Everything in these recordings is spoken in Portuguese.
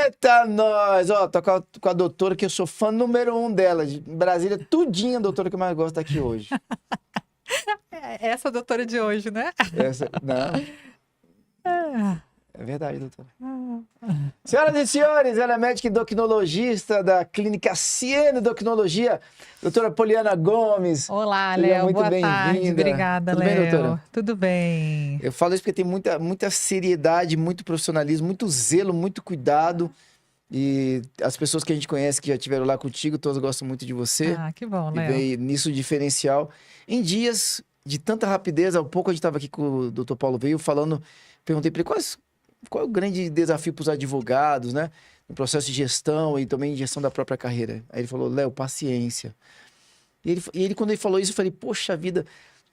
Eita, nós! Ó, tô com a doutora, que eu sou fã número 1 dela. De Brasília, tudinho a doutora que eu mais gosto tá aqui hoje. Essa doutora de hoje, né? Não, é verdade, doutora. Senhoras e senhores, ela é médica endocrinologista da Clínica Siene Endocrinologia, doutora Poliana Gomes. Olá, Seja Léo. muito Boa tarde. bem-vinda. Obrigada, Tudo bem, Léo. doutora? Tudo bem. Eu falo isso porque tem muita seriedade, muito profissionalismo, muito zelo, muito cuidado. E as pessoas que a gente conhece, que já estiveram lá contigo, todas gostam muito de você. Ah, que bom, E Léo. vem nisso o diferencial. Em dias de tanta rapidez, há pouco a gente estava aqui com o doutor Paulo veio falando, perguntei para ele qual é o grande desafio para os advogados, né? No processo de gestão e também gestão da própria carreira. Aí ele falou, Léo, paciência. E ele, quando ele falou isso, eu falei, poxa vida,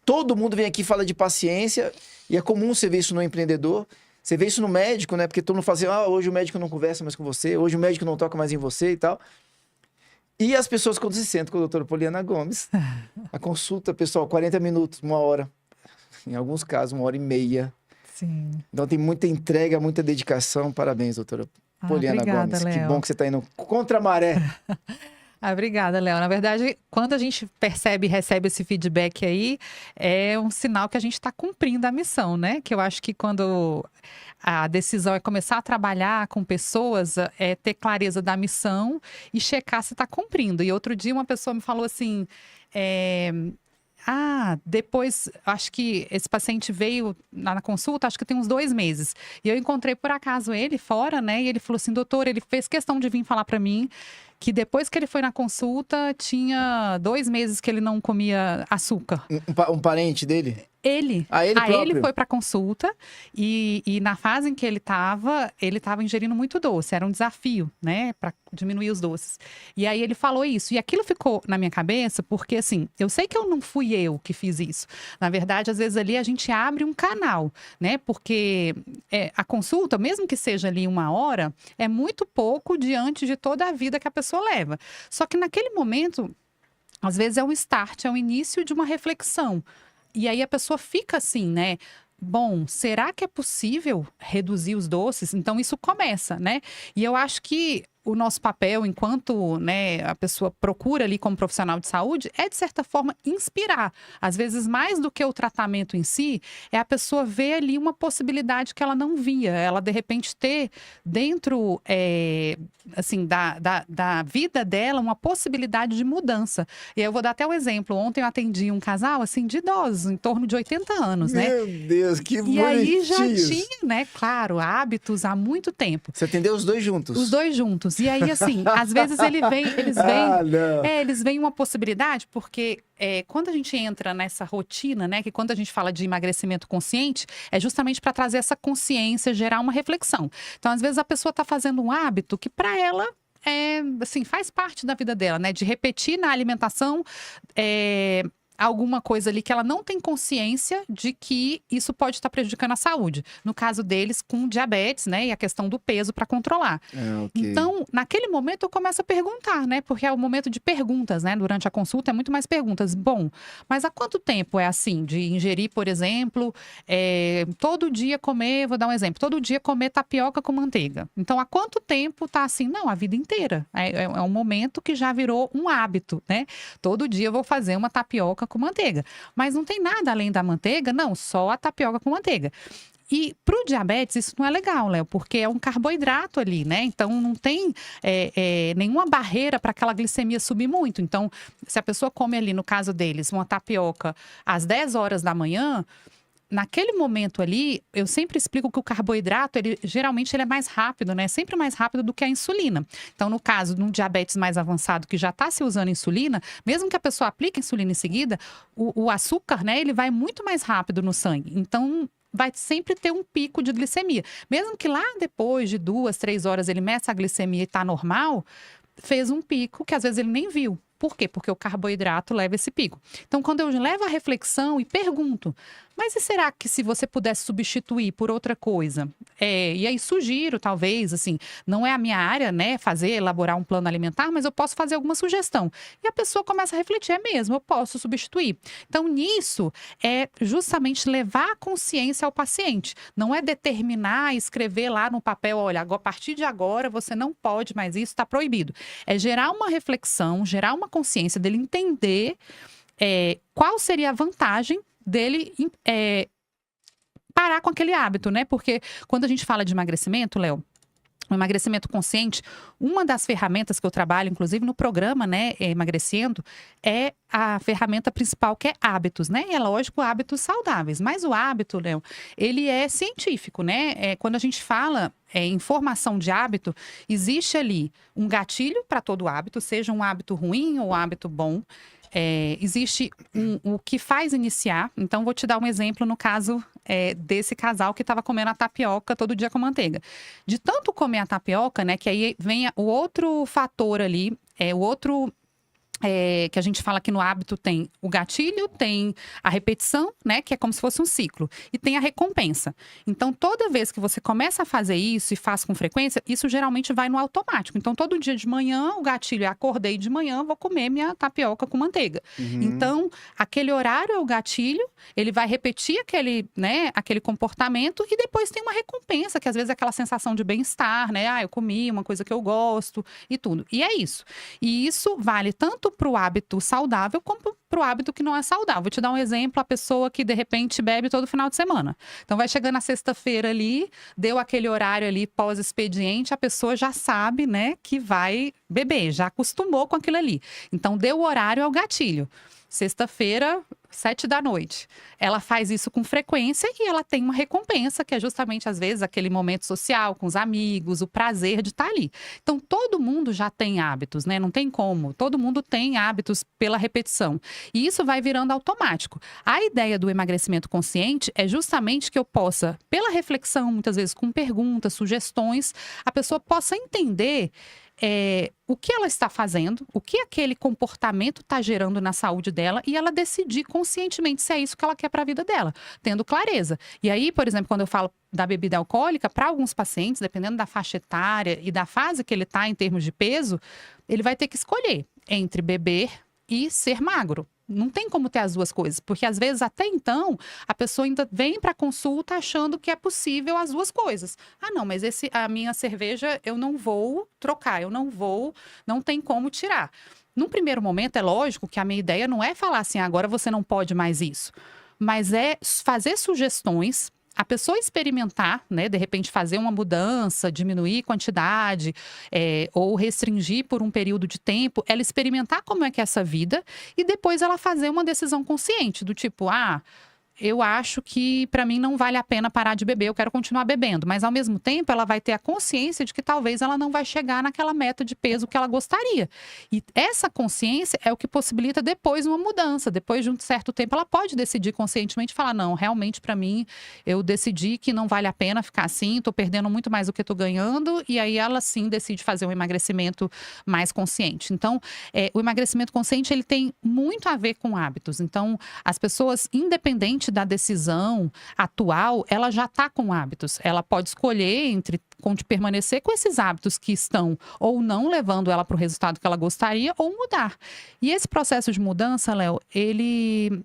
todo mundo vem aqui e fala de paciência, e é comum você ver isso no empreendedor, você vê isso no médico, né? Porque todo mundo fala assim, hoje o médico não conversa mais com você, hoje o médico não toca mais em você e tal. E as pessoas, quando se sentam com a doutora Poliana Gomes, a consulta, pessoal, 40 minutos, 1 hora. Em alguns casos, 1h30. Sim. Então tem muita entrega, muita dedicação. Parabéns, doutora Poliana obrigada, Gomes. Léo. Que bom que você está indo contra a maré. Obrigada, Léo. Na verdade, quando a gente percebe e recebe esse feedback aí, é um sinal que a gente está cumprindo a missão, né? Que eu acho que quando a decisão é começar a trabalhar com pessoas, é ter clareza da missão e checar se está cumprindo. E outro dia uma pessoa me falou assim, depois, acho que esse paciente veio na consulta, acho que tem uns 2 meses. E eu encontrei por acaso ele fora, né? E ele falou assim, doutor, ele fez questão de vir falar para mim que depois que ele foi na consulta, tinha 2 meses que ele não comia açúcar. Um parente dele? Ele. Ele próprio? Ele foi para consulta e na fase em que ele estava ingerindo muito doce. Era um desafio, né, para diminuir os doces. E aí ele falou isso. E aquilo ficou na minha cabeça porque, assim, eu sei que não fui eu que fiz isso. Na verdade, às vezes ali a gente abre um canal, né, porque a consulta, mesmo que seja ali 1 hora, é muito pouco diante de toda a vida que a pessoa leva. Só que naquele momento, às vezes é um start, é o início de uma reflexão. E aí a pessoa fica assim, né? Bom, será que é possível reduzir os doces? Então isso começa, né? E eu acho que o nosso papel, enquanto, né, a pessoa procura ali como profissional de saúde, é de certa forma inspirar. Às vezes, mais do que o tratamento em si, é a pessoa ver ali uma possibilidade que ela não via. Ela, de repente, ter dentro, assim, da vida dela uma possibilidade de mudança. E eu vou dar até um exemplo. Ontem eu atendi um casal, assim, de idosos, em torno de 80 anos, né? Meu Deus, que bonitinhos. E aí já tinha, né, claro, hábitos há muito tempo. Você atendeu os dois juntos? Os dois juntos. E aí, assim, às vezes eles veem uma possibilidade, porque quando a gente entra nessa rotina, né, que quando a gente fala de emagrecimento consciente, é justamente para trazer essa consciência, gerar uma reflexão. Então, às vezes, a pessoa está fazendo um hábito que, para ela, assim, faz parte da vida dela, né? De repetir na alimentação alguma coisa ali que ela não tem consciência de que isso pode estar prejudicando a saúde. No caso deles, com diabetes, né? E a questão do peso para controlar. Okay. Então, naquele momento, eu começo a perguntar, né? Porque é o momento de perguntas, né? Durante a consulta, é muito mais perguntas. Bom, mas há quanto tempo é assim? De ingerir, por exemplo, todo dia comer, vou dar um exemplo, todo dia comer tapioca com manteiga. Então, há quanto tempo tá assim? Não, a vida inteira. É um momento que já virou um hábito, né? Todo dia eu vou fazer uma tapioca com manteiga. Mas não tem nada além da manteiga? Não, só a tapioca com manteiga. E para o diabetes isso não é legal, Léo, porque é um carboidrato ali, né? Então não tem nenhuma barreira para aquela glicemia subir muito. Então, se a pessoa come ali, no caso deles, uma tapioca às 10 horas da manhã, naquele momento ali, eu sempre explico que o carboidrato, geralmente ele é mais rápido, né? Sempre mais rápido do que a insulina. Então, no caso de um diabetes mais avançado que já está se usando insulina, mesmo que a pessoa aplique insulina em seguida, o açúcar, né? Ele vai muito mais rápido no sangue. Então, vai sempre ter um pico de glicemia. Mesmo que lá depois de 2, 3 horas ele meça a glicemia e está normal, fez um pico que às vezes ele nem viu. Por quê? Porque o carboidrato leva esse pico. Então, quando eu levo a reflexão e pergunto, Mas e será que se você pudesse substituir por outra coisa? E aí sugiro, talvez, assim, não é a minha área, né, elaborar um plano alimentar, mas eu posso fazer alguma sugestão. E a pessoa começa a refletir, é mesmo, eu posso substituir. Então, nisso, é justamente levar a consciência ao paciente. Não é determinar, escrever lá no papel, olha, a partir de agora você não pode mais isso, está proibido. É gerar uma reflexão, gerar uma consciência dele entender qual seria a vantagem dele parar com aquele hábito, né? Porque quando a gente fala de emagrecimento, Léo, o emagrecimento consciente, uma das ferramentas que eu trabalho, inclusive no programa, né, Emagrecendo, é a ferramenta principal, que é hábitos, né? E é lógico, hábitos saudáveis. Mas o hábito, Léo, ele é científico, né? Quando a gente fala em formação de hábito, existe ali um gatilho para todo hábito, seja um hábito ruim ou um hábito bom. Existe o que faz iniciar. Então, vou te dar um exemplo no caso desse casal que estava comendo a tapioca todo dia com manteiga. De tanto comer a tapioca, né, que aí vem o outro fator ali, o outro que a gente fala que no hábito tem o gatilho, tem a repetição, né, que é como se fosse um ciclo, e tem a recompensa. Então, toda vez que você começa a fazer isso e faz com frequência, isso geralmente vai no automático. Então, todo dia de manhã, o gatilho é acordei de manhã, vou comer minha tapioca com manteiga. Então, aquele horário é o gatilho, ele vai repetir aquele comportamento e depois tem uma recompensa, que às vezes é aquela sensação de bem-estar, né? Eu comi uma coisa que eu gosto e tudo. E é isso. E isso vale tanto para o hábito saudável como para o hábito que não é saudável. Vou te dar um exemplo, a pessoa que de repente bebe todo final de semana. Então vai chegando na sexta-feira ali, deu aquele horário ali pós-expediente, a pessoa já sabe, né, que vai beber, já acostumou com aquilo ali. Então deu o horário ao gatilho. Sexta-feira, 7 da noite. Ela faz isso com frequência e ela tem uma recompensa, que é justamente, às vezes, aquele momento social com os amigos, o prazer de estar ali. Então, todo mundo já tem hábitos, né? Não tem como. Todo mundo tem hábitos pela repetição. E isso vai virando automático. A ideia do emagrecimento consciente é justamente que eu possa, pela reflexão, muitas vezes com perguntas, sugestões, a pessoa possa entender o que ela está fazendo, o que aquele comportamento está gerando na saúde dela e ela decidir conscientemente se é isso que ela quer para a vida dela, tendo clareza. E aí, por exemplo, quando eu falo da bebida alcoólica, para alguns pacientes, dependendo da faixa etária e da fase que ele está em termos de peso, ele vai ter que escolher entre beber e ser magro. Não tem como ter as duas coisas, porque às vezes até então a pessoa ainda vem para a consulta achando que é possível as duas coisas. Ah, não, mas a minha cerveja eu não vou trocar, não tem como tirar. Num primeiro momento, é lógico que a minha ideia não é falar assim, agora você não pode mais isso, mas é fazer sugestões, a pessoa experimentar, né, de repente fazer uma mudança, diminuir quantidade, ou restringir por um período de tempo, ela experimentar como é que é essa vida e depois ela fazer uma decisão consciente, do tipo, eu acho que para mim não vale a pena parar de beber, eu quero continuar bebendo. Mas ao mesmo tempo ela vai ter a consciência de que talvez ela não vai chegar naquela meta de peso que ela gostaria. E essa consciência é o que possibilita depois uma mudança. Depois de um certo tempo ela pode decidir conscientemente e falar, não, realmente para mim eu decidi que não vale a pena ficar assim, estou perdendo muito mais do que estou ganhando. E aí ela sim decide fazer um emagrecimento mais consciente. Então o emagrecimento consciente ele tem muito a ver com hábitos. Então as pessoas, independente da decisão atual, ela já está com hábitos. Ela pode escolher entre permanecer com esses hábitos que estão ou não levando ela para o resultado que ela gostaria ou mudar. E esse processo de mudança, Léo, ele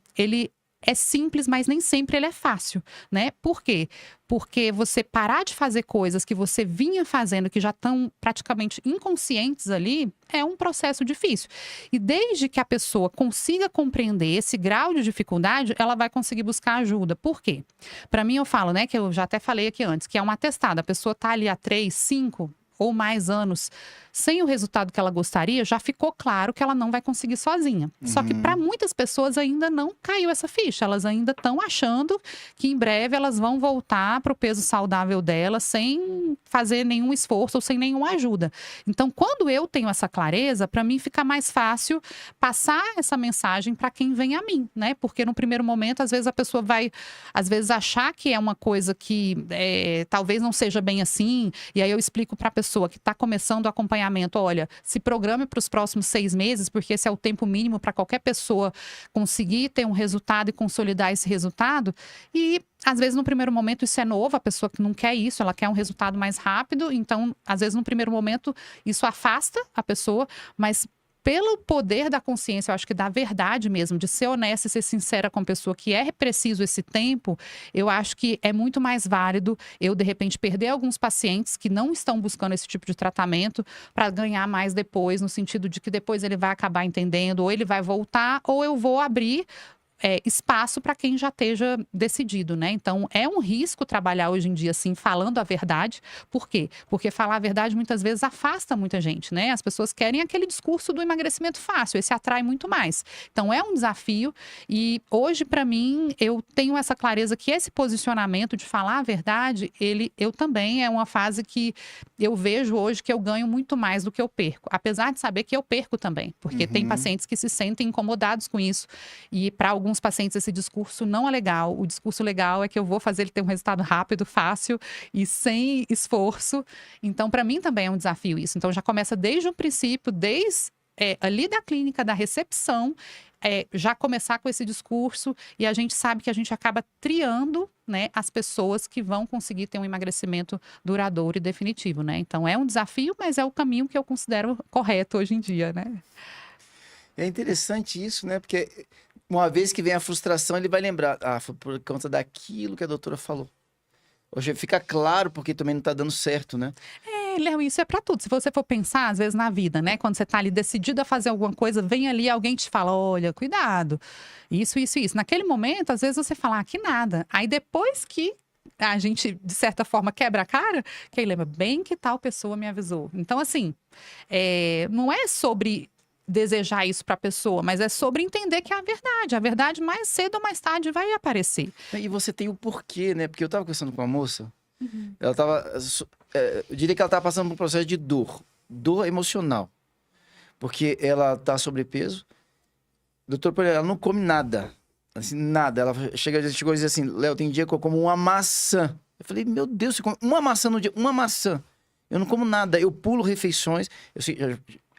é simples, mas nem sempre ele é fácil, né? Por quê? Porque você parar de fazer coisas que você vinha fazendo, que já estão praticamente inconscientes ali, é um processo difícil. E desde que a pessoa consiga compreender esse grau de dificuldade, ela vai conseguir buscar ajuda. Por quê? Para mim, eu falo, né, que eu já até falei aqui antes, que é um atestado. A pessoa está ali há 3, 5 ou mais anos sem o resultado que ela gostaria, já ficou claro que ela não vai conseguir sozinha. Só que para muitas pessoas ainda não caiu essa ficha. Elas ainda estão achando que em breve elas vão voltar para o peso saudável delas sem fazer nenhum esforço ou sem nenhuma ajuda. Então, quando eu tenho essa clareza, para mim fica mais fácil passar essa mensagem para quem vem a mim, né? Porque no primeiro momento, às vezes a pessoa vai, às vezes, achar que é uma coisa que talvez não seja bem assim, e aí eu explico para a pessoa pessoa que está começando o acompanhamento, olha, se programe para os próximos 6 meses, porque esse é o tempo mínimo para qualquer pessoa conseguir ter um resultado e consolidar esse resultado. E às vezes no primeiro momento isso é novo, a pessoa que não quer isso, ela quer um resultado mais rápido, então às vezes no primeiro momento isso afasta a pessoa, mas pelo poder da consciência, eu acho que da verdade mesmo, de ser honesta e ser sincera com a pessoa que é preciso esse tempo, eu acho que é muito mais válido eu, de repente, perder alguns pacientes que não estão buscando esse tipo de tratamento para ganhar mais depois, no sentido de que depois ele vai acabar entendendo, ou ele vai voltar, ou eu vou abrir espaço para quem já esteja decidido, né? Então, é um risco trabalhar hoje em dia, assim, falando a verdade. Por quê? Porque falar a verdade muitas vezes afasta muita gente, né? As pessoas querem aquele discurso do emagrecimento fácil, esse atrai muito mais. Então, é um desafio e hoje, para mim, eu tenho essa clareza que esse posicionamento de falar a verdade, eu também é uma fase que eu vejo hoje que eu ganho muito mais do que eu perco. Apesar de saber que eu perco também, porque tem pacientes que se sentem incomodados com isso e para alguns pacientes esse discurso não é legal. O discurso legal é que eu vou fazer ele ter um resultado rápido, fácil e sem esforço. Então, para mim também é um desafio isso. Então, já começa desde o princípio, desde ali da clínica, da recepção, já começar com esse discurso e a gente sabe que a gente acaba triando, né, as pessoas que vão conseguir ter um emagrecimento duradouro e definitivo, né? Então, é um desafio, mas é o caminho que eu considero correto hoje em dia, né? É interessante isso, né? Porque uma vez que vem a frustração, ele vai lembrar. Ah, foi por conta daquilo que a doutora falou. Hoje fica claro porque também não tá dando certo, né? Léo, isso é pra tudo. Se você for pensar, às vezes, na vida, né? Quando você tá ali decidido a fazer alguma coisa, vem ali alguém te fala, olha, cuidado. Isso, isso, isso. Naquele momento, às vezes você fala, que nada. Aí depois que a gente, de certa forma, quebra a cara, que aí lembra, bem que tal pessoa me avisou. Então, assim, não é sobre desejar isso para a pessoa, mas é sobre entender que é a verdade. A verdade, mais cedo ou mais tarde, vai aparecer. E você tem o porquê, né? Porque eu tava conversando com uma moça, ela tava... eu diria que ela tava passando por um processo de dor emocional. Porque ela tá sobrepeso, doutor, ela não come nada. Assim, nada. Ela chegou a dizer assim, Léo, tem dia que eu como uma maçã. Eu falei, meu Deus, você come uma maçã no dia? Uma maçã. Eu não como nada, eu pulo refeições.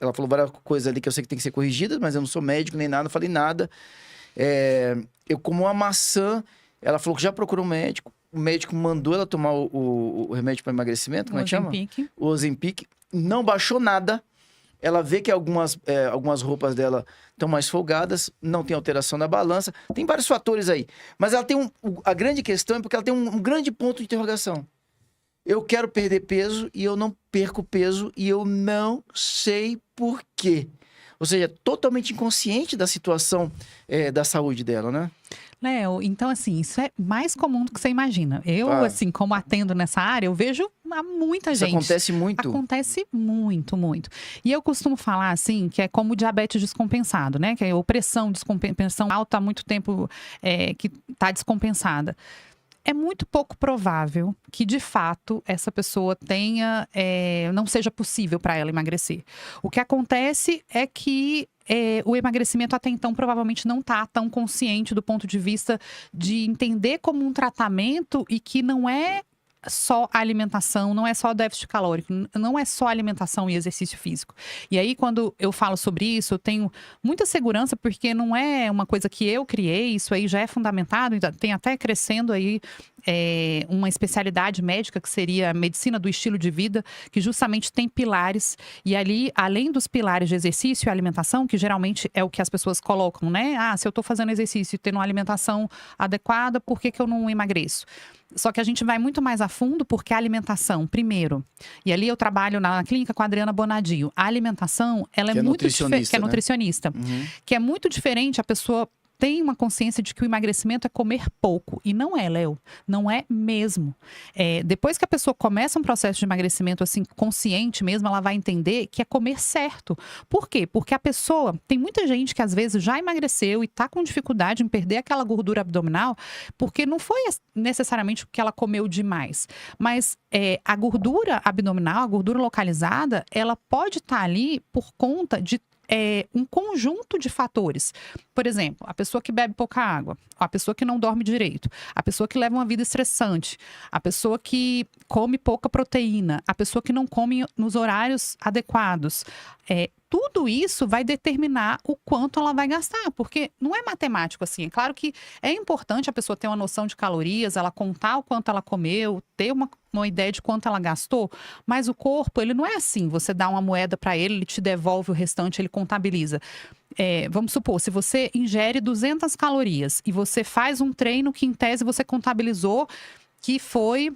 Ela falou várias coisas ali que eu sei que tem que ser corrigidas, mas eu não sou médico nem nada, não falei nada. Eu como uma maçã, ela falou que já procurou um médico. O médico mandou ela tomar o remédio para emagrecimento, como é que chama? O Ozempic. Não baixou nada. Ela vê que algumas roupas dela estão mais folgadas, não tem alteração na balança. Tem vários fatores aí. Mas ela tem a grande questão é porque ela tem um grande ponto de interrogação. Eu quero perder peso e eu não perco peso e eu não sei por quê. Ou seja, totalmente inconsciente da situação da saúde dela, né? Léo, então assim, isso é mais comum do que você imagina. Eu, assim, como atendo nessa área, eu vejo muita gente. Isso acontece muito? Acontece muito, muito. E eu costumo falar, assim, que é como diabetes descompensado, né? Que é opressão, descompensação alta há muito tempo que está descompensada. É muito pouco provável que, de fato, essa pessoa não seja possível para ela emagrecer. O que acontece é que o emagrecimento até então provavelmente não está tão consciente do ponto de vista de entender como um tratamento e que não é só a alimentação, não é só déficit calórico, não é só alimentação e exercício físico. E aí, quando eu falo sobre isso, eu tenho muita segurança, porque não é uma coisa que eu criei, isso aí já é fundamentado, tem até crescendo aí uma especialidade médica, que seria a medicina do estilo de vida, que justamente tem pilares, e ali, além dos pilares de exercício e alimentação, que geralmente é o que as pessoas colocam, né? Ah, se eu tô fazendo exercício e tendo uma alimentação adequada, por que eu não emagreço? Só que a gente vai muito mais a fundo, porque a alimentação, primeiro, e ali eu trabalho na clínica com a Adriana Bonadio, a alimentação, ela é muito diferente, que é nutricionista, que é muito diferente, a pessoa tem uma consciência de que o emagrecimento é comer pouco. E não é, Léo. Não é mesmo. Depois que a pessoa começa um processo de emagrecimento assim, consciente mesmo, ela vai entender que é comer certo. Por quê? Porque a pessoa... Tem muita gente que às vezes já emagreceu e está com dificuldade em perder aquela gordura abdominal, porque não foi necessariamente o que ela comeu demais. Mas a gordura abdominal, a gordura localizada, ela pode estar ali por conta de um conjunto de fatores. Por exemplo, a pessoa que bebe pouca água, a pessoa que não dorme direito, a pessoa que leva uma vida estressante, a pessoa que come pouca proteína, a pessoa que não come nos horários adequados. Tudo isso vai determinar o quanto ela vai gastar, porque não é matemático assim. É claro que é importante a pessoa ter uma noção de calorias, ela contar o quanto ela comeu, ter uma ideia de quanto ela gastou, mas o corpo, ele não é assim. Você dá uma moeda para ele, ele te devolve o restante, ele contabiliza. Vamos supor, se você ingere 200 calorias e você faz um treino que, em tese, você contabilizou que foi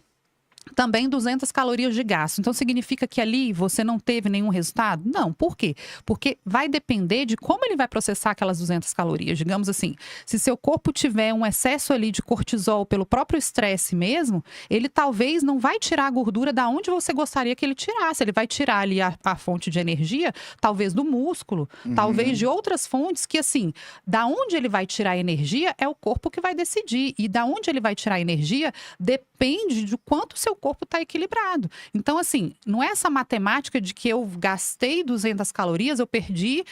também 200 calorias de gasto. Então, significa que ali você não teve nenhum resultado? Não. Por quê? Porque vai depender de como ele vai processar aquelas 200 calorias. Digamos assim, se seu corpo tiver um excesso ali de cortisol pelo próprio estresse mesmo, ele talvez não vai tirar a gordura da onde você gostaria que ele tirasse. Ele vai tirar ali a fonte de energia, talvez do músculo, talvez de outras fontes que, assim, da onde ele vai tirar a energia é o corpo que vai decidir. E da onde ele vai tirar a energia depende de quanto o seu corpo está equilibrado. Então, assim, não é essa matemática de que eu gastei 200 calorias, eu perdi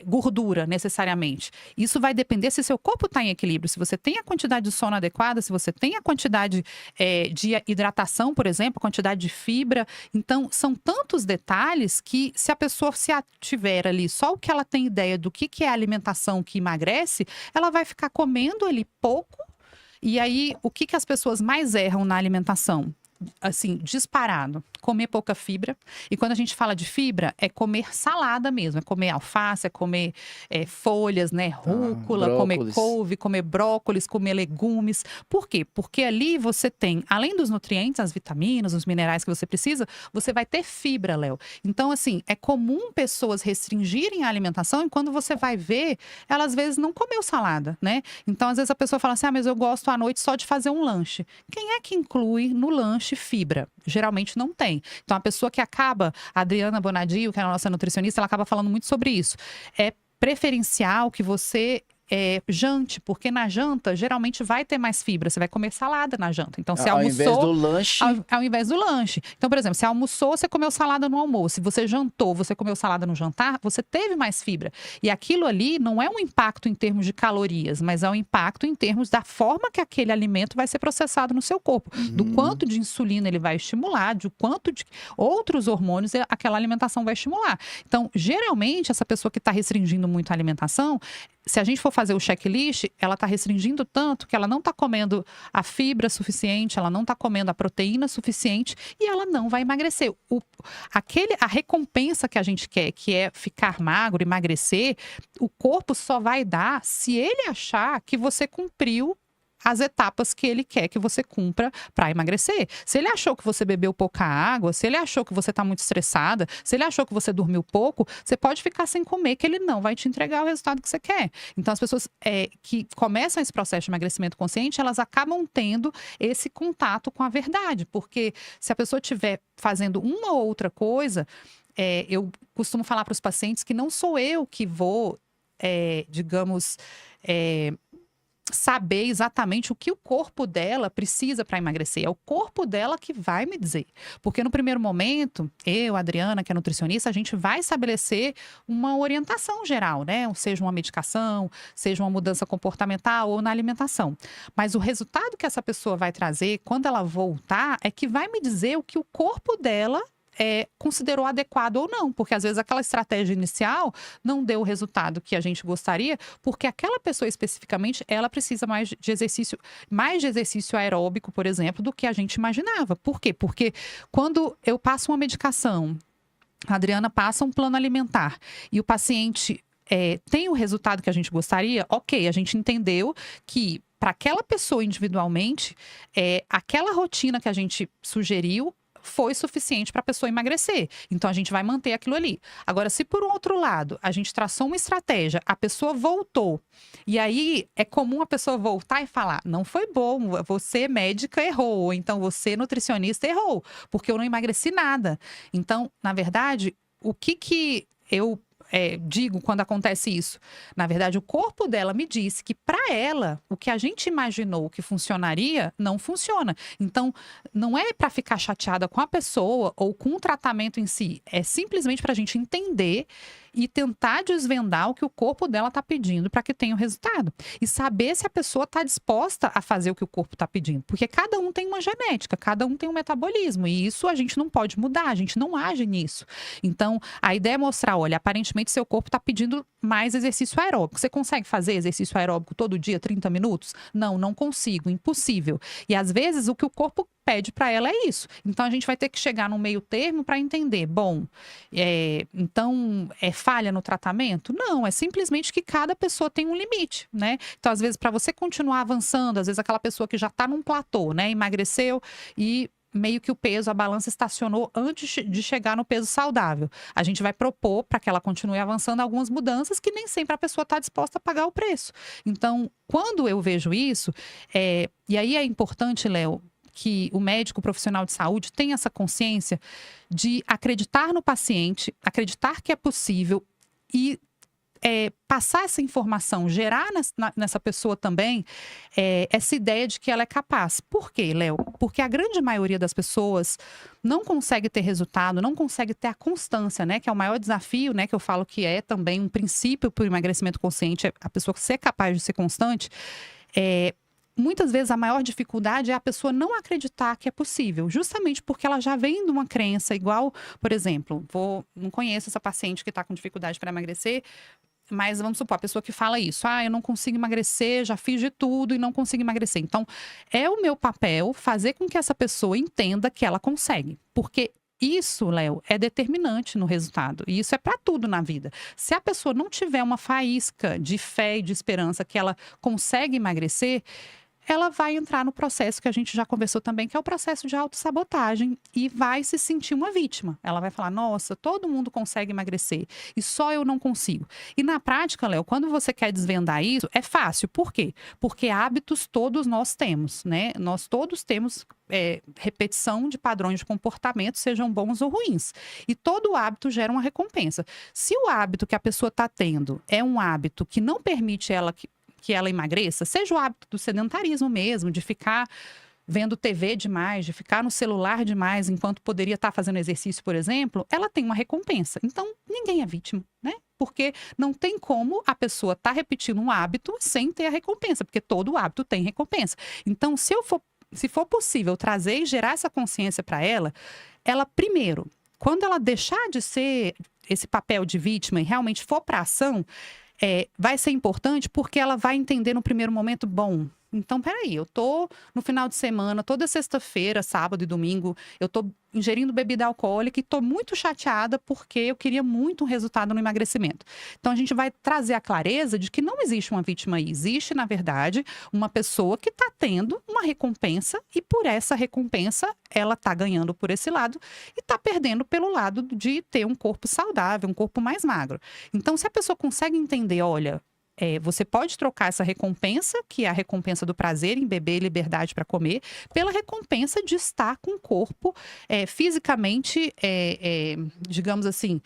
gordura, necessariamente. Isso vai depender se seu corpo está em equilíbrio, se você tem a quantidade de sono adequada, se você tem a quantidade de hidratação, por exemplo, a quantidade de fibra. Então, são tantos detalhes que, se a pessoa tiver ali só o que ela tem ideia do que é a alimentação que emagrece, ela vai ficar comendo ali pouco. E aí, o que as pessoas mais erram na alimentação? Assim, disparado, comer pouca fibra. E quando a gente fala de fibra, é comer salada mesmo, é comer alface, é comer folhas, né, rúcula, comer couve, comer brócolis, comer legumes. Por quê? Porque ali você tem, além dos nutrientes, as vitaminas, os minerais que você precisa, você vai ter fibra, Léo. Então, assim, é comum pessoas restringirem a alimentação e quando você vai ver, ela às vezes não comeu salada, né? Então, às vezes a pessoa fala assim, mas eu gosto à noite só de fazer um lanche. Quem é que inclui no lanche fibra? Geralmente não tem. Então, a pessoa que acaba, a Adriana Bonadio, que é a nossa nutricionista, ela acaba falando muito sobre isso. É preferencial que você jante, porque na janta geralmente vai ter mais fibra. Você vai comer salada na janta. Então, você almoçou. Ao invés do lanche. Ao invés do lanche. Então, por exemplo, você almoçou, você comeu salada no almoço. Se você jantou, você comeu salada no jantar, você teve mais fibra. E aquilo ali não é um impacto em termos de calorias, mas é um impacto em termos da forma que aquele alimento vai ser processado no seu corpo. Do quanto de insulina ele vai estimular, de quanto de outros hormônios aquela alimentação vai estimular. Então, geralmente, essa pessoa que está restringindo muito a alimentação, se a gente for fazer o checklist, ela está restringindo tanto que ela não está comendo a fibra suficiente, ela não está comendo a proteína suficiente e ela não vai emagrecer. A recompensa que a gente quer, que é ficar magro, emagrecer, o corpo só vai dar se ele achar que você cumpriu as etapas que ele quer que você cumpra para emagrecer. Se ele achou que você bebeu pouca água, se ele achou que você está muito estressada, se ele achou que você dormiu pouco, você pode ficar sem comer, que ele não vai te entregar o resultado que você quer. Então, as pessoas que começam esse processo de emagrecimento consciente, elas acabam tendo esse contato com a verdade, porque se a pessoa estiver fazendo uma ou outra coisa, eu costumo falar para os pacientes que não sou eu que vou, digamos, saber exatamente o que o corpo dela precisa para emagrecer. É o corpo dela que vai me dizer. Porque no primeiro momento, eu, a Adriana, que é nutricionista, a gente vai estabelecer uma orientação geral, né? Seja uma medicação, seja uma mudança comportamental ou na alimentação. Mas o resultado que essa pessoa vai trazer, quando ela voltar, é que vai me dizer o que o corpo dela considerou adequado ou não, porque às vezes aquela estratégia inicial não deu o resultado que a gente gostaria, porque aquela pessoa especificamente, ela precisa mais de exercício aeróbico, por exemplo, do que a gente imaginava. Por quê? Porque quando eu passo uma medicação, a Adriana passa um plano alimentar e o paciente tem o resultado que a gente gostaria, ok, a gente entendeu que para aquela pessoa individualmente, aquela rotina que a gente sugeriu foi suficiente para a pessoa emagrecer. Então, a gente vai manter aquilo ali. Agora, se por um outro lado, a gente traçou uma estratégia, a pessoa voltou, e aí é comum a pessoa voltar e falar, não foi bom, você médica errou, ou então você nutricionista errou, porque eu não emagreci nada. Então, na verdade, o que eu digo quando acontece isso? Na verdade, o corpo dela me disse que para ela, o que a gente imaginou que funcionaria, não funciona. Então, não é para ficar chateada com a pessoa ou com o tratamento em si. É simplesmente para a gente entender e tentar desvendar o que o corpo dela está pedindo para que tenha o resultado. E saber se a pessoa está disposta a fazer o que o corpo está pedindo. Porque cada um tem uma genética, cada um tem um metabolismo. E isso a gente não pode mudar, a gente não age nisso. Então, a ideia é mostrar, olha, aparentemente seu corpo está pedindo mais exercício aeróbico. Você consegue fazer exercício aeróbico todo dia, 30 minutos? Não, não consigo, impossível. E às vezes o que o corpo pede para ela é isso. Então a gente vai ter que chegar no meio termo para entender. Bom, então é falha no tratamento? Não, é simplesmente que cada pessoa tem um limite, né? Então às vezes para você continuar avançando, às vezes aquela pessoa que já está num platô, né, emagreceu e meio que o peso, a balança estacionou antes de chegar no peso saudável. A gente vai propor para que ela continue avançando algumas mudanças que nem sempre a pessoa está disposta a pagar o preço. Então, quando eu vejo isso, e aí é importante, Léo, que o médico profissional de saúde tenha essa consciência de acreditar no paciente, acreditar que é possível e passar essa informação, gerar nessa pessoa também essa ideia de que ela é capaz. Por quê, Léo? Porque a grande maioria das pessoas não consegue ter resultado, não consegue ter a constância, né? Que é o maior desafio, né? Que eu falo que é também um princípio para o emagrecimento consciente, a pessoa ser capaz de ser constante. Muitas vezes a maior dificuldade é a pessoa não acreditar que é possível, justamente porque ela já vem de uma crença igual, por exemplo, não conheço essa paciente que está com dificuldade para emagrecer, mas vamos supor, a pessoa que fala isso, eu não consigo emagrecer, já fiz de tudo e não consigo emagrecer. Então, é o meu papel fazer com que essa pessoa entenda que ela consegue, porque isso, Léo, é determinante no resultado. E isso é para tudo na vida. Se a pessoa não tiver uma faísca de fé e de esperança que ela consegue emagrecer, ela vai entrar no processo que a gente já conversou também, que é o processo de autossabotagem, e vai se sentir uma vítima. Ela vai falar, nossa, todo mundo consegue emagrecer e só eu não consigo. E na prática, Léo, quando você quer desvendar isso, é fácil. Por quê? Porque hábitos todos nós temos, né? Nós todos temos repetição de padrões de comportamento, sejam bons ou ruins. E todo hábito gera uma recompensa. Se o hábito que a pessoa está tendo é um hábito que não permite que ela emagreça, seja o hábito do sedentarismo mesmo, de ficar vendo TV demais, de ficar no celular demais, enquanto poderia estar fazendo exercício, por exemplo, ela tem uma recompensa. Então, ninguém é vítima, né? Porque não tem como a pessoa estar repetindo um hábito sem ter a recompensa, porque todo hábito tem recompensa. Então, se for possível trazer e gerar essa consciência para ela primeiro, quando ela deixar de ser esse papel de vítima e realmente for para a ação, vai ser importante porque ela vai entender no primeiro momento, bom, então peraí, eu tô no final de semana, toda sexta-feira, sábado e domingo, eu tô ingerindo bebida alcoólica e tô muito chateada porque eu queria muito um resultado no emagrecimento. Então a gente vai trazer a clareza de que não existe uma vítima aí, existe, na verdade, uma pessoa que tá tendo uma recompensa e por essa recompensa ela tá ganhando por esse lado e tá perdendo pelo lado de ter um corpo saudável, um corpo mais magro. Então se a pessoa consegue entender, olha, você pode trocar essa recompensa, que é a recompensa do prazer em beber e liberdade para comer, pela recompensa de estar com o corpo fisicamente, digamos assim,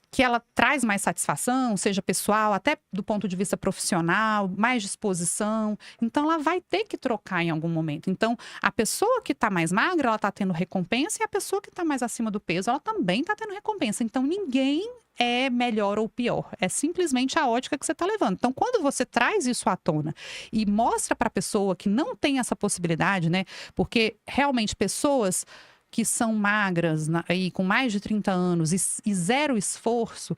que ela traz mais satisfação, seja pessoal, até do ponto de vista profissional, mais disposição. Então, ela vai ter que trocar em algum momento. Então, a pessoa que está mais magra, ela está tendo recompensa, e a pessoa que está mais acima do peso, ela também está tendo recompensa. Então, ninguém é melhor ou pior. É simplesmente a ótica que você está levando. Então, quando você traz isso à tona e mostra para a pessoa que não tem essa possibilidade, né? Porque, realmente, pessoas que são magras e com mais de 30 anos e zero esforço,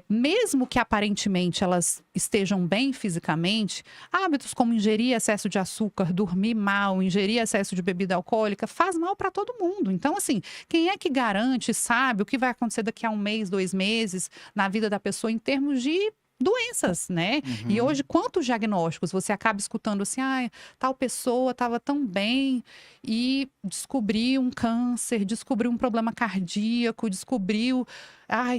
mesmo que aparentemente elas estejam bem fisicamente, hábitos como ingerir excesso de açúcar, dormir mal, ingerir excesso de bebida alcoólica, faz mal para todo mundo. Então, assim, quem é que garante, sabe o que vai acontecer daqui a 1 mês, 2 meses na vida da pessoa em termos de doenças, né? Uhum. E hoje, quantos diagnósticos você acaba escutando assim, tal pessoa estava tão bem e descobriu um câncer, descobriu um problema cardíaco, descobriu,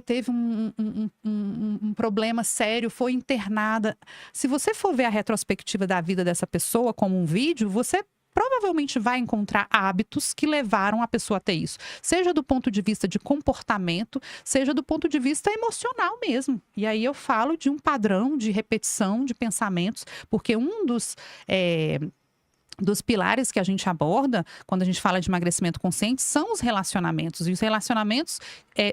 teve um problema sério, foi internada. Se você for ver a retrospectiva da vida dessa pessoa como um vídeo, você provavelmente vai encontrar hábitos que levaram a pessoa a ter isso. Seja do ponto de vista de comportamento, seja do ponto de vista emocional mesmo. E aí eu falo de um padrão de repetição de pensamentos, porque um dos pilares que a gente aborda quando a gente fala de emagrecimento consciente são os relacionamentos. E os relacionamentos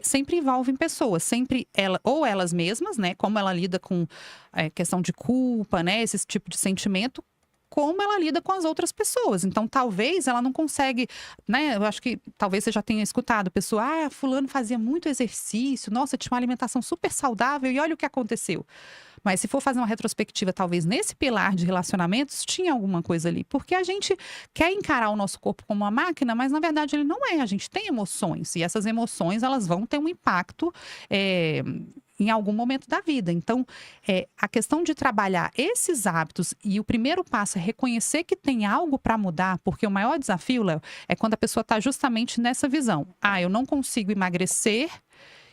sempre envolvem pessoas, sempre ou elas mesmas, né? Como ela lida com questão de culpa, né? Esse tipo de sentimento, como ela lida com as outras pessoas. Então, talvez ela não consegue, né? Eu acho que talvez você já tenha escutado, pessoa, fulano fazia muito exercício, nossa, tinha uma alimentação super saudável e olha o que aconteceu. Mas se for fazer uma retrospectiva, talvez nesse pilar de relacionamentos, tinha alguma coisa ali. Porque a gente quer encarar o nosso corpo como uma máquina, mas na verdade ele não é. A gente tem emoções. E essas emoções, elas vão ter um impacto em algum momento da vida. Então, a questão de trabalhar esses hábitos, e o primeiro passo é reconhecer que tem algo para mudar, porque o maior desafio, Léo, é quando a pessoa está justamente nessa visão. Eu não consigo emagrecer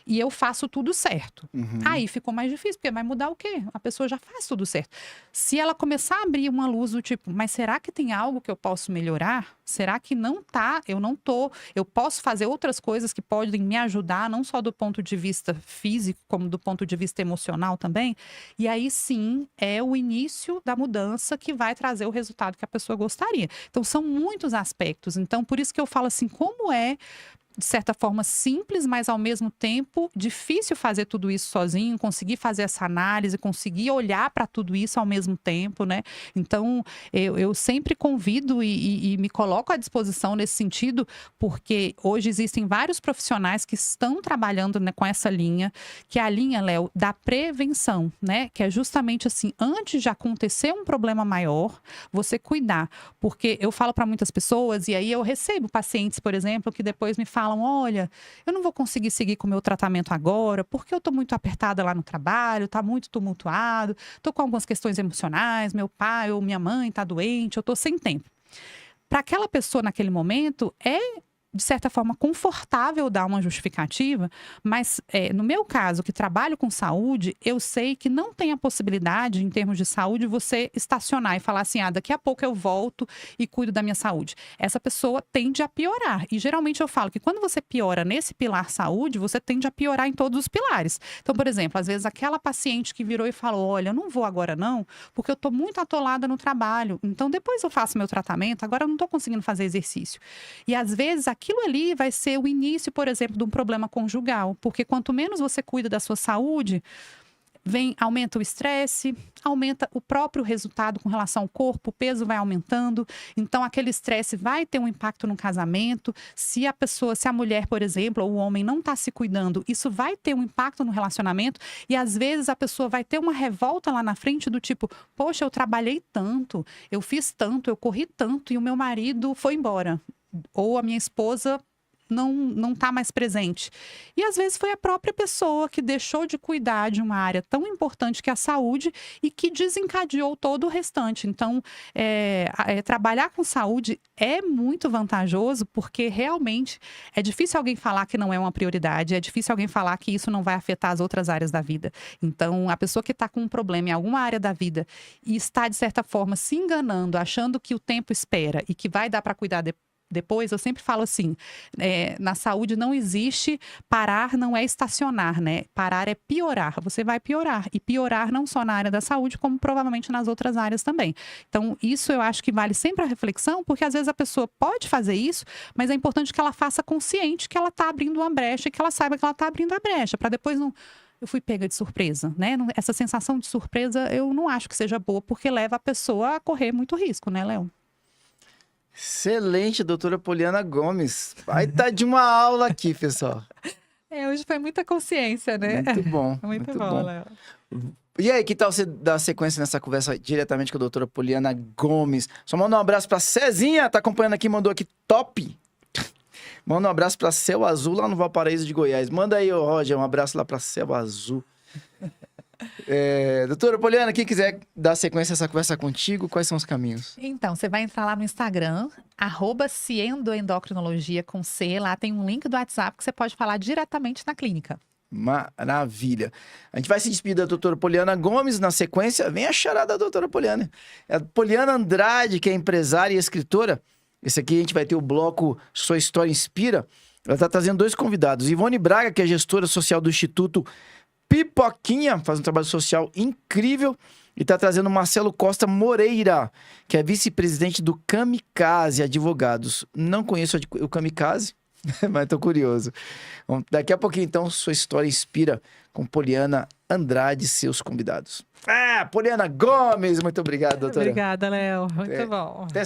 e eu faço tudo certo. Aí ficou mais difícil, porque vai mudar o quê? A pessoa já faz tudo certo. Se ela começar a abrir uma luz do tipo, mas será que tem algo que eu posso melhorar? Será que não tá? Eu não tô. Eu posso fazer outras coisas que podem me ajudar, não só do ponto de vista físico, como do ponto de vista emocional também? E aí sim, é o início da mudança que vai trazer o resultado que a pessoa gostaria. Então, são muitos aspectos. Então, por isso que eu falo assim, como de certa forma simples, mas ao mesmo tempo difícil fazer tudo isso sozinho, conseguir fazer essa análise, conseguir olhar para tudo isso ao mesmo tempo, né? Então, eu sempre convido e me coloco à disposição nesse sentido, porque hoje existem vários profissionais que estão trabalhando, né, com essa linha, que é a linha, Léo, da prevenção, né? Que é justamente assim, antes de acontecer um problema maior, você cuidar. Porque eu falo para muitas pessoas, e aí eu recebo pacientes, por exemplo, que depois me falam, olha, eu não vou conseguir seguir com o meu tratamento agora, porque eu estou muito apertada lá no trabalho, está muito tumultuado, estou com algumas questões emocionais, meu pai ou minha mãe está doente, eu estou sem tempo. Para aquela pessoa naquele momento, de certa forma, confortável dar uma justificativa, mas no meu caso, que trabalho com saúde, eu sei que não tem a possibilidade, em termos de saúde, você estacionar e falar assim, daqui a pouco eu volto e cuido da minha saúde. Essa pessoa tende a piorar. E geralmente eu falo que quando você piora nesse pilar saúde, você tende a piorar em todos os pilares. Então, por exemplo, às vezes aquela paciente que virou e falou, olha, eu não vou agora não, porque eu estou muito atolada no trabalho. Então, depois eu faço meu tratamento, agora eu não estou conseguindo fazer exercício. E às vezes aquilo ali vai ser o início, por exemplo, de um problema conjugal. Porque quanto menos você cuida da sua saúde, aumenta o estresse, aumenta o próprio resultado com relação ao corpo, o peso vai aumentando. Então, aquele estresse vai ter um impacto no casamento. Se a mulher, por exemplo, ou o homem não está se cuidando, isso vai ter um impacto no relacionamento. E às vezes a pessoa vai ter uma revolta lá na frente do tipo, poxa, eu trabalhei tanto, eu fiz tanto, eu corri tanto e o meu marido foi embora. Ou a minha esposa não está mais presente. E às vezes foi a própria pessoa que deixou de cuidar de uma área tão importante que é a saúde e que desencadeou todo o restante. Então, trabalhar com saúde é muito vantajoso porque realmente é difícil alguém falar que não é uma prioridade, é difícil alguém falar que isso não vai afetar as outras áreas da vida. Então, a pessoa que está com um problema em alguma área da vida e está, de certa forma, se enganando, achando que o tempo espera e que vai dar para cuidar depois, eu sempre falo assim, na saúde não existe parar, não é estacionar, né? Parar é piorar, você vai piorar. E piorar não só na área da saúde, como provavelmente nas outras áreas também. Então, isso eu acho que vale sempre a reflexão, porque às vezes a pessoa pode fazer isso, mas é importante que ela faça consciente que ela está abrindo uma brecha e que ela saiba que ela está abrindo a brecha, para depois não... Eu fui pega de surpresa, né? Essa sensação de surpresa eu não acho que seja boa, porque leva a pessoa a correr muito risco, né, Léo? Excelente, doutora Poliana Gomes. Vai estar de uma aula aqui, pessoal. Hoje foi muita consciência, né? Muito bom. Muito bom, Léo. E aí, que tal você dar sequência nessa conversa diretamente com a doutora Poliana Gomes? Só manda um abraço pra Cezinha, tá acompanhando aqui, mandou aqui, top! Manda um abraço pra Céu Azul, lá no Valparaíso de Goiás. Manda aí, Roger, um abraço lá pra Céu Azul. Doutora Poliana, quem quiser dar sequência a essa conversa contigo, quais são os caminhos? Então, você vai entrar lá no Instagram, @ciendoendocrinologia com C. Lá tem um link do WhatsApp que você pode falar diretamente na clínica. Maravilha. A gente vai se despedir da doutora Poliana Gomes. Na sequência, vem a charada da doutora Poliana. É a Poliana Andrade, que é empresária e escritora. Esse aqui a gente vai ter o bloco Sua História Inspira. Ela está trazendo 2 convidados. Ivone Braga, que é gestora social do Instituto Pipoquinha, faz um trabalho social incrível. E está trazendo o Marcelo Costa Moreira, que é vice-presidente do Kamikaze Advogados. Não conheço o Kamikaze, mas estou curioso. Bom, daqui a pouquinho, então, Sua História Inspira com Poliana Andrade e seus convidados. Poliana Gomes, muito obrigado, doutora. Obrigada, Léo. Muito bom. Até